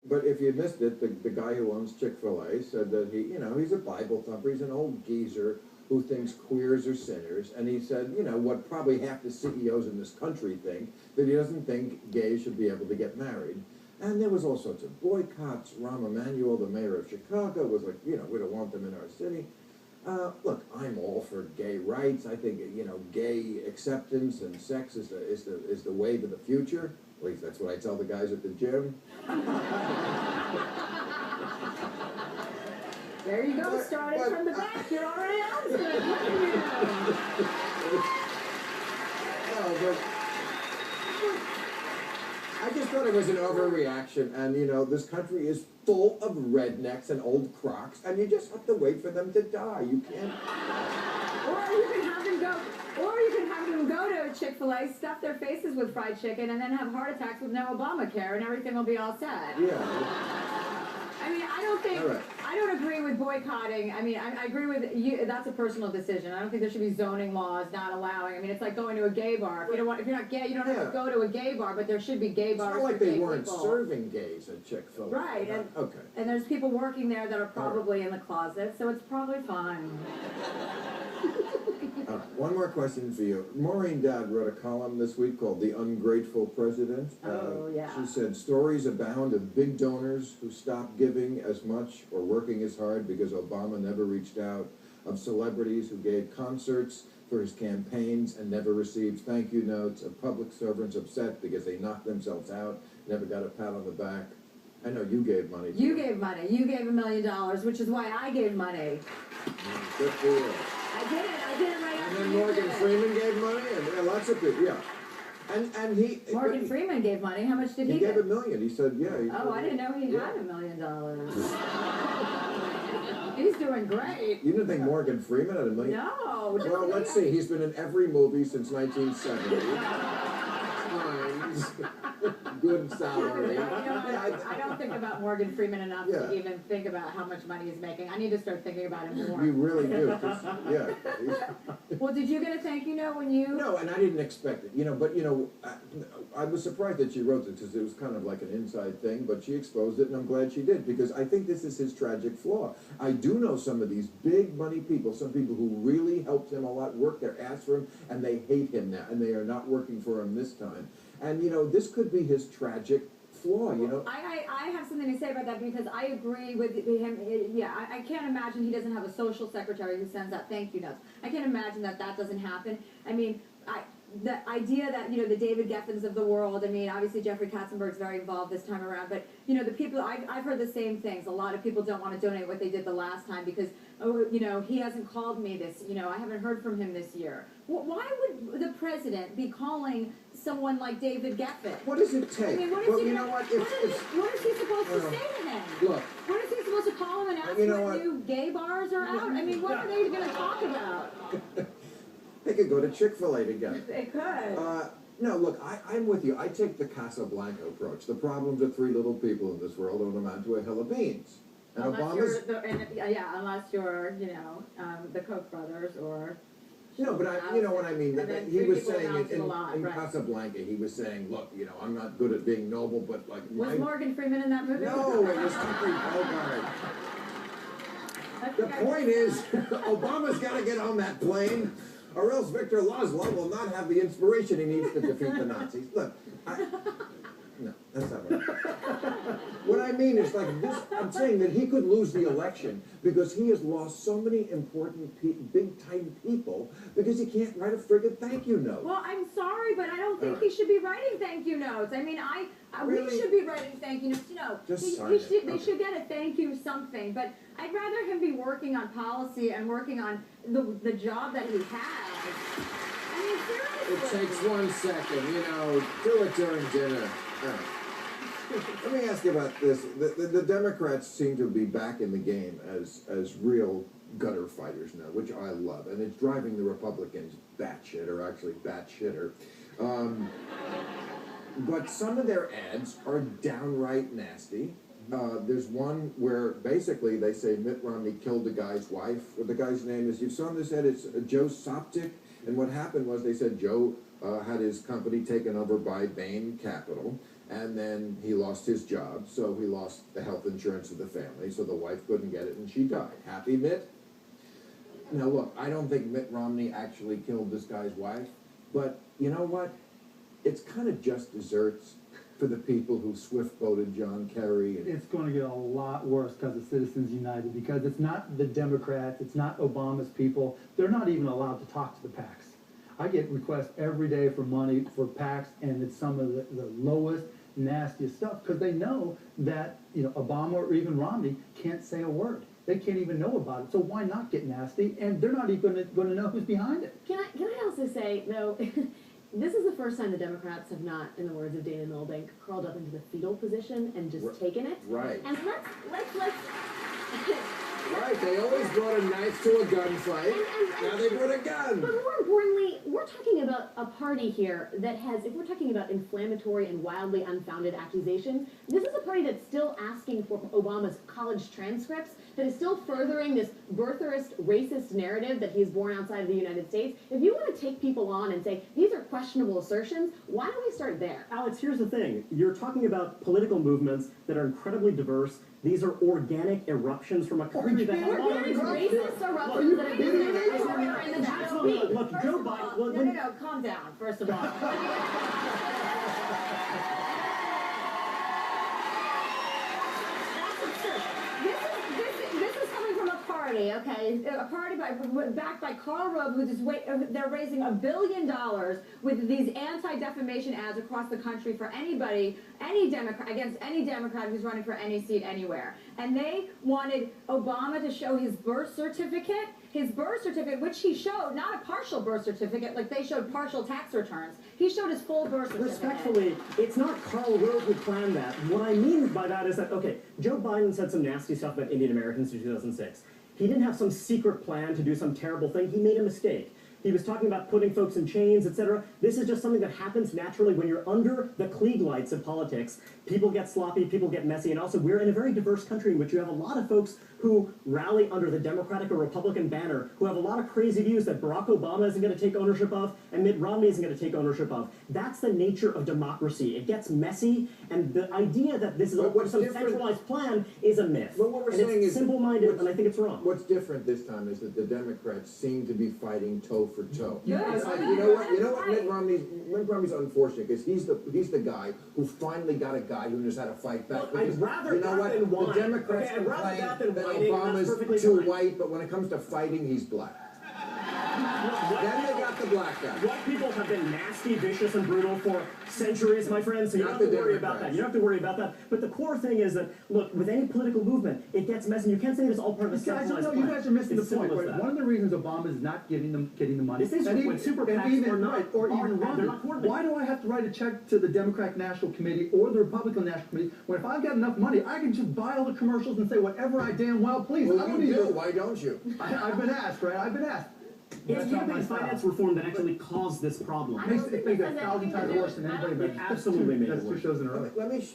But if you missed it, the guy who owns Chick-fil-A said that he's a Bible thumper. He's an old geezer who thinks queers are sinners. And he said, what probably half the CEOs in this country think, that he doesn't think gays should be able to get married. And there was all sorts of boycotts. Rahm Emanuel, the mayor of Chicago, was like, we don't want them in our city. Look, I'm all for gay rights. I think, gay acceptance and sex is the wave of the future. At least that's what I tell the guys at the gym. There you go, starting from the back. You're already out there. No, but I just thought it was an overreaction, and this country is full of rednecks and old crocs, and you just have to wait for them to die. You can't. Or you can have them go. Or you can have them go to Chick-fil-A, stuff their faces with fried chicken, and then have heart attacks with no Obamacare, and everything will be all set. Yeah. I mean, I don't agree with boycotting. I mean, I agree with you. That's a personal decision. I don't think there should be zoning laws not allowing. I mean, it's like going to a gay bar. If you're not gay, you don't have to go to a gay bar, but there should be gay bars. It's not like they weren't serving gays at Chick-fil-A. Right. And, okay. And there's people working there that are probably in the closet, so it's probably fine. One more question for you. Maureen Dowd wrote a column this week called The Ungrateful President. Oh, yeah. She said, stories abound of big donors who stopped giving as much or working as hard because Obama never reached out, of celebrities who gave concerts for his campaigns and never received thank you notes, of public servants upset because they knocked themselves out, never got a pat on the back. I know you gave money. You gave money. You gave $1 million, which is why I gave money. Good for you. I did it right after. And then Morgan Freeman gave money, and lots of people, yeah. And he... Morgan Freeman gave money. How much did he give? He gave $1 million. He said, yeah. I didn't know he had $1 million. He's doing great. You didn't think Morgan Freeman had $1 million? No. Well, let's see. He's been in every movie since 1970. Good salary. I don't think about Morgan Freeman enough to even think about how much money he's making. I need to start thinking about him more. You really do. Yeah. Well, did you get a thank you note when you... No, and I didn't expect it. But I was surprised that she wrote it because it was kind of like an inside thing, but she exposed it, and I'm glad she did, because I think this is his tragic flaw. I do know some of these big money people, some people who really helped him a lot, worked their ass for him, and they hate him now, and they are not working for him this time. And, this could be his tragic flaw, I have something to say about that, because I agree with him. Yeah, I can't imagine he doesn't have a social secretary who sends out thank you notes. I can't imagine that doesn't happen. I mean, the idea that, the David Geffens of the world, I mean, obviously Jeffrey Katzenberg's very involved this time around, but, the people, I've heard the same things. A lot of people don't want to donate what they did the last time because, he hasn't called me this, I haven't heard from him this year. Why would the president be calling someone like David Geffen? What does it take? I mean, what is he supposed to say to him? Look. What is he supposed to call him and ask when new gay bars are out? I mean, what are they going to talk about? They could go to Chick-fil-A together. They could. No, look, I'm with you. I take the Casablanca approach. The problems of three little people in this world don't amount to a hill of beans. And unless you're, the Koch brothers or... But you know what I mean. He was saying in Casablanca, he was saying, look, I'm not good at being noble, but like... Was Morgan Freeman in that movie? No, it was Humphrey Bogart. The point is, Obama's got to get on that plane, or else Victor Laszlo will not have the inspiration he needs to defeat the Nazis. Look, no, that's not right. What I mean is, like, this, I'm saying that he could lose the election because he has lost so many important, big-time people because he can't write a friggin' thank you note. Well, I'm sorry, but I don't think he should be writing thank you notes. I mean, we should be writing thank you notes. They should get a thank you something, but I'd rather him be working on policy and working on the job that he has. I mean, seriously. It takes 1 second, do it during dinner. Let me ask you about this. The Democrats seem to be back in the game as real gutter fighters now, which I love, and it's driving the Republicans batshit, or actually batshhitter. But some of their ads are downright nasty. There's one where basically they say Mitt Romney killed the guy's wife. Or the guy's name is, you saw this ad, it's Joe Sopcich. And what happened was they said Joe had his company taken over by Bain Capital. And then he lost his job, so he lost the health insurance of the family, so the wife couldn't get it, and she died. Happy, Mitt? Now, look, I don't think Mitt Romney actually killed this guy's wife, but you know what? It's kind of just desserts for the people who swift voted John Kerry. And It's going to get a lot worse because of Citizens United, because it's not the Democrats, it's not Obama's people. They're not even allowed to talk to the PACs. I get requests every day for money for PACs, and it's some of the lowest, nastiest stuff, because they know that, you know, Obama or even Romney can't say a word. They can't even know about it. So why not get nasty? And they're not even going to know who's behind it. Can I also say, though, this is the first time the Democrats have not, in the words of Dana Milbank, curled up into the fetal position and just taken it. Right. And let's Right, they always brought a knife to a gunfight. Now they brought a gun. But more importantly, we're talking about a party here that has, if we're talking about inflammatory and wildly unfounded accusations, this is a party that's still asking for Obama's college transcripts, that is still furthering this birtherist, racist narrative that he's born outside of the United States. If you want to take people on and say, these are questionable assertions, why don't we start there? Alex, here's the thing. You're talking about political movements that are incredibly diverse. These are organic eruptions from a country that has Organic racist eruptions that have been there everywhere in the past week. Look, Joe Biden. No, calm down, first of all. This is coming from a party, okay? A party backed by Karl Rove, they're raising $1 billion with these anti-defamation ads across the country for anybody, any Democrat, against any Democrat who's running for any seat anywhere. And they wanted Obama to show his birth certificate, which he showed, not a partial birth certificate, like they showed partial tax returns. He showed his full birth certificate. Respectfully, it's not Karl Rove who planned that. What I mean by that is that, okay, Joe Biden said some nasty stuff about Indian Americans in 2006. He didn't have some secret plan to do some terrible thing. He made a mistake. He was talking about putting folks in chains, etc. This is just something that happens naturally when you're under the Klieg lights of politics. People get sloppy, people get messy, and also we're in a very diverse country in which you have a lot of folks who rally under the Democratic or Republican banner, who have a lot of crazy views that Barack Obama isn't going to take ownership of and Mitt Romney isn't going to take ownership of. That's the nature of democracy. It gets messy, and the idea that this is some centralized plan is a myth. Well, what we're and saying it's is simple-minded, and I think it's wrong. What's different this time is that the Democrats seem to be fighting toe for toe. Yes. You know what? Mitt Romney's unfortunate because he's the guy who finally got a guy who knows how to fight back. Well, I'd rather you know that what? than whine. The Democrats Okay, I'd rather complain that than that whining. That's perfectly Obama's too fine. white, but when it comes to fighting, he's black. Then they got the black guy. White people have been nasty, vicious, and brutal for centuries, my friends, so you don't Not have to the worry about Democrats. that. You don't have to worry about that. But the core thing is that, look, with any political movement, it gets messy. You can't say it's all part of a Guys, centralized no, plan. you guys are missing It's the point. simple as Right? that. One of the reasons Obama is not getting the money, This is and when super PACs are not- or are- even they're Romney. not coordinated. Why do I have to write a check to the Democratic National Committee or the Republican National Committee when if I've got enough money, I can just buy all the commercials and say whatever I damn well please? I Well, don't you need do. to. Why don't you? I've been asked, right? I've been asked. It's That's not my campaign style. finance reform that actually caused this problem. I don't It think makes this it has 1,000 anything to times do- worse than I don't anybody. think- But Absolutely made it that's two worse. shows in a row. Let me